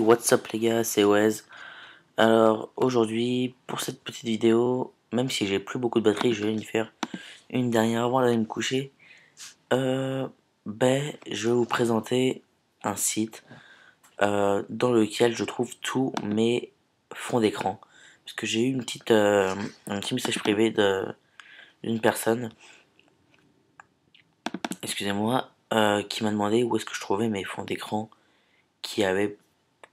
what's up les gars, c'est Wes. Alors aujourd'hui, pour cette petite vidéo, même si j'ai plus beaucoup de batterie, je vais y faire une dernière avant d'aller me coucher. Je vais vous présenter un site dans lequel je trouve tous mes fonds d'écran. Parce que j'ai eu un petit message privé d'une personne, excusez-moi, qui m'a demandé où est-ce que je trouvais mes fonds d'écran qui avaient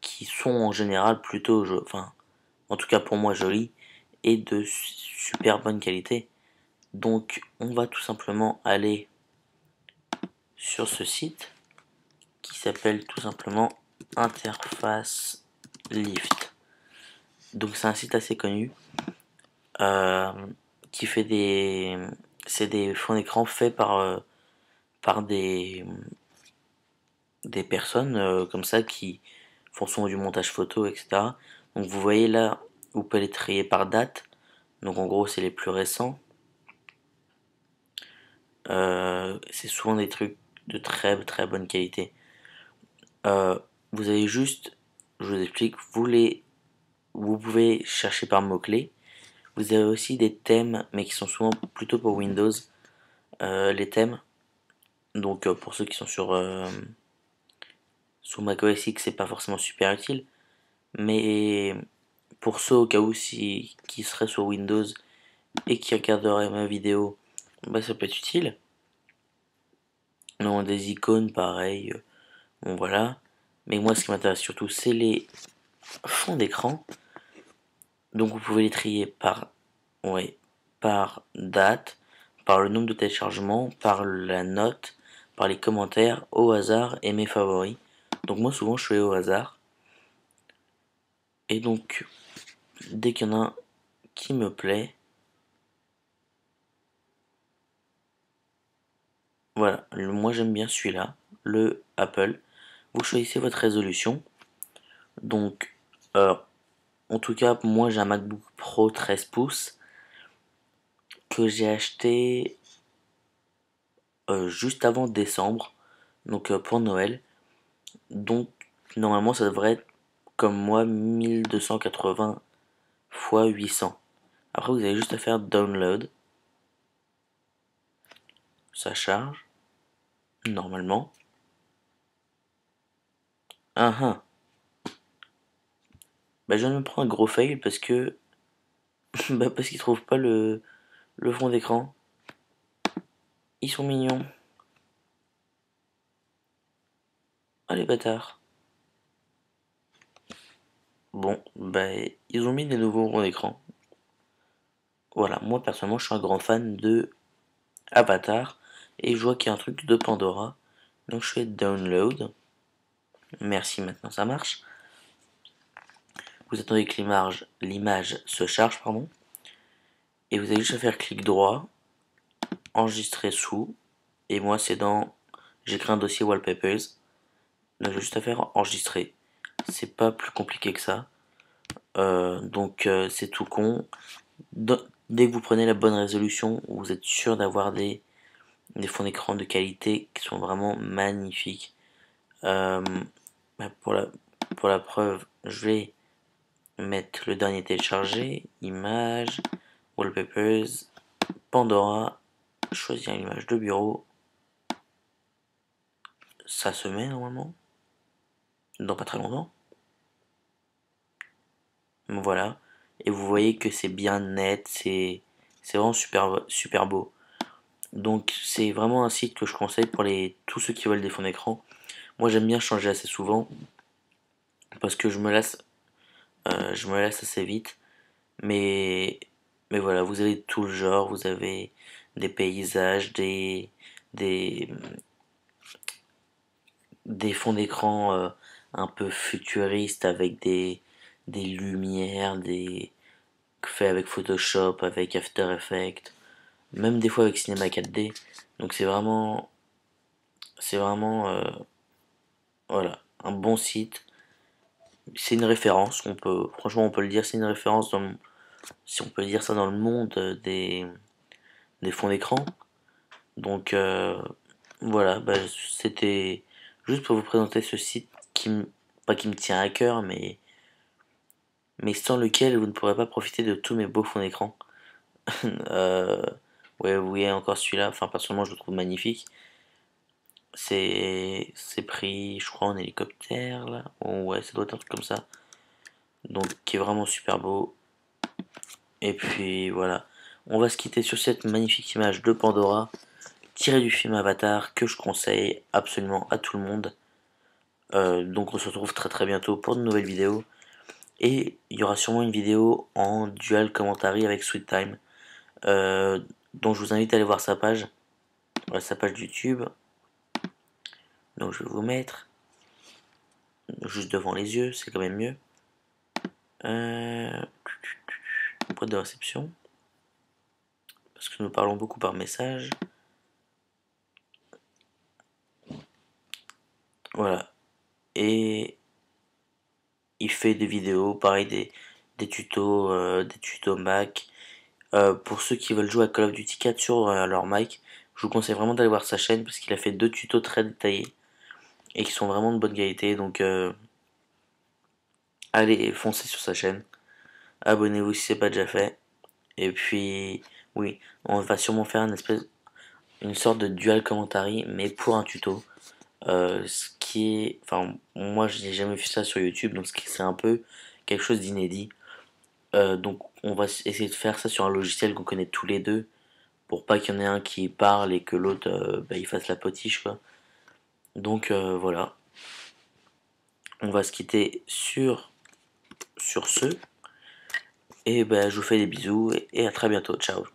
qui sont en général plutôt, enfin, en tout cas pour moi jolis et de super bonne qualité. Donc on va tout simplement aller sur ce site qui s'appelle tout simplement Interface Lift. Donc c'est un site assez connu euh, qui fait c'est des fonds d'écran faits par des personnes comme ça qui font souvent du montage photo, etc. Donc vous voyez là, vous pouvez les trier par date. Donc en gros c'est les plus récents. C'est souvent des trucs de très très bonne qualité. Euh, vous avez juste, je vous explique, vous pouvez chercher par mots-clés. Vous avez aussi des thèmes, mais qui sont souvent plutôt pour Windows. Les thèmes, donc pour ceux qui sont sous macOS X, c'est pas forcément super utile. Mais pour ceux au cas où qui seraient sur Windows et qui regarderaient ma vidéo, bah ça peut être utile. Non, des icônes pareil, bon voilà. Mais moi ce qui m'intéresse surtout c'est les fonds d'écran. Donc vous pouvez les trier ouais, par date, par le nombre de téléchargements, par la note, par les commentaires, au hasard et mes favoris. Donc moi souvent je fais au hasard. Et donc dès qu'il y en a un qui me plaît, voilà, moi j'aime bien celui-là, le Apple. Vous choisissez votre résolution. Donc en tout cas moi j'ai un MacBook Pro 13 pouces que j'ai acheté juste avant décembre, donc pour Noël. Donc normalement ça devrait être comme moi 1280 x 800. Après vous avez juste à faire download. Ça charge normalement. Ah ah. Bah je viens de me prendre un gros fail parce que parce qu'ils trouvent pas le fond d'écran. Ils sont mignons. Ah les bâtards. Bon, bah ils ont mis des nouveaux fonds d'écran. Voilà, moi personnellement je suis un grand fan de Avatar et je vois qu'il y a un truc de Pandora. Donc je fais download. Merci, maintenant ça marche. Vous attendez que l'image se charge, pardon. Et vous avez juste à faire clic droit, enregistrer sous. Et moi c'est dans, j'ai créé un dossier wallpapers. Donc j'ai juste à faire enregistrer. C'est pas plus compliqué que ça. C'est tout con. Dès que vous prenez la bonne résolution, vous êtes sûr d'avoir des fonds d'écran de qualité qui sont vraiment magnifiques. Euh, pour la preuve, je vais mettre le dernier téléchargé, image, wallpapers, Pandora, choisir une image de bureau. Ça se met normalement, dans pas très longtemps. Voilà. Et vous voyez que c'est bien net, c'est vraiment super beau. Donc c'est vraiment un site que je conseille pour tous ceux qui veulent des fonds d'écran. Moi j'aime bien changer assez souvent parce que je me lasse assez vite. Mais, mais voilà, vous avez tout le genre, vous avez des paysages, des, des fonds d'écran un peu futuristes avec des lumières, fait avec Photoshop, avec After Effects, même des fois avec Cinema 4D. Donc c'est vraiment, voilà, un bon site. C'est une référence, franchement on peut le dire, c'est une référence si on peut dire ça dans le monde des fonds d'écran. Donc voilà, c'était juste pour vous présenter ce site pas qui me tient à cœur, mais sans lequel vous ne pourrez pas profiter de tous mes beaux fonds d'écran. euh, ouais, vous voyez encore celui-là, enfin personnellement je le trouve magnifique. C'est pris, je crois, en hélicoptère là. Oh, ouais, ça doit être un truc comme ça. Donc qui est vraiment super beau. Et puis voilà. On va se quitter sur cette magnifique image de Pandora, tirée du film Avatar, que je conseille absolument à tout le monde. Donc on se retrouve très très bientôt pour de nouvelles vidéos. Et il y aura sûrement une vidéo en dual commentary avec Sweet Time. Donc je vous invite à aller voir sa page. Voilà, sa page YouTube. Donc je vais vous mettre juste devant les yeux, c'est quand même mieux. Boîte de réception. Parce que nous parlons beaucoup par message. Voilà. Et il fait des vidéos, pareil, des tutos Mac. Pour ceux qui veulent jouer à Call of Duty 4 sur leur Mac, je vous conseille vraiment d'aller voir sa chaîne parce qu'il a fait 2 tutos très détaillés et qui sont vraiment de bonne qualité. Donc allez, foncez sur sa chaîne. Abonnez-vous si c'est pas déjà fait. Et puis, oui, on va sûrement faire une sorte de dual commentary, mais pour un tuto. Ce qui est, enfin, moi je n'ai jamais vu ça sur YouTube, donc c'est un peu quelque chose d'inédit. Donc on va essayer de faire ça sur un logiciel qu'on connaît tous les deux, pour pas qu'il y en ait un qui parle et que l'autre bah, il fasse la potiche quoi. Donc voilà, on va se quitter sur ce, et ben je vous fais des bisous et à très bientôt, ciao.